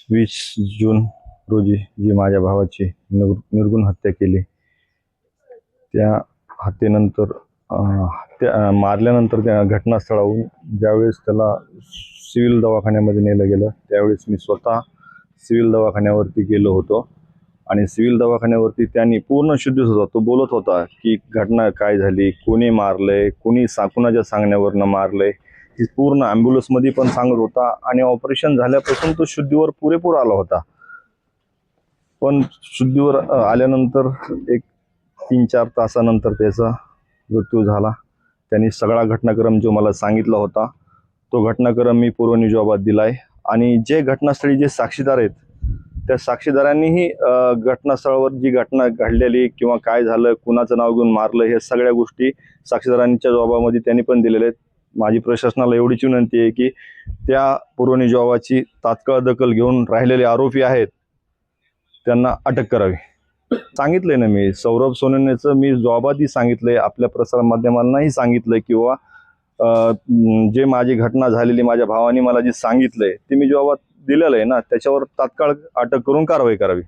20 जून रोजी जी माझ्या भावाची निर्गुण हत्या केली, त्या हत्येनंतर मारल्यानंतर त्या घटनास्थळाहून ज्यावेळेस त्याला सिव्हिल दवाखान्यामध्ये नेलं गेलं, त्यावेळेस मी स्वतः सिव्हिल दवाखान्यावरती गेलो होतो. आणि सिव्हिल दवाखान्यावरती त्यांनी पूर्ण शुद्ध होता, तो बोलत होता की घटना काय झाली, कोणी मारलंय, कुणाच्या सांगण्यावरनं मारलंय, ती पूर्ण ॲम्ब्युलन्समध्ये पण सांगत होता. आणि ऑपरेशन झाल्यापासून तो शुद्धीवर पुरेपूर आला होता. पण शुद्धीवर आल्यानंतर एक 3-4 तासानंतर त्याचा मृत्यू झाला. त्यांनी सगळा घटनाक्रम जो मला सांगितला होता, तो घटनाक्रम मी पूर्वनियोजित दिलाय. आणि जे घटनास्थळी जे साक्षीदार आहेत, त्या साक्षीदारांनीही घटनास्थळावर जी घटना घडलेली किंवा काय झालं, कुणाचं नाव घेऊन मारलं, हे सगळ्या गोष्टी साक्षीदारांच्या जबाबामध्ये त्यांनी पण दिलेल्या आहेत. माझी प्रशासनाला एवढीच विनंती आहे की त्या पूर्वनियोजितची तात्काळ दखल घेऊन राहिलेले आरोपी आहेत त्यांना अटक करावी. सांगितलंय ना मी, सौरभ सोनवणेचं मी जबाबादी सांगितलंय, आपल्या प्रसार माध्यमांनाही सांगितलंय किंवा जे माझी घटना झालेली माझ्या भावाने मला जे सांगितलंय ते मी जबाब दिलेलं आहे ना, त्याच्यावर तात्काळ अटक करून कारवाई करावी.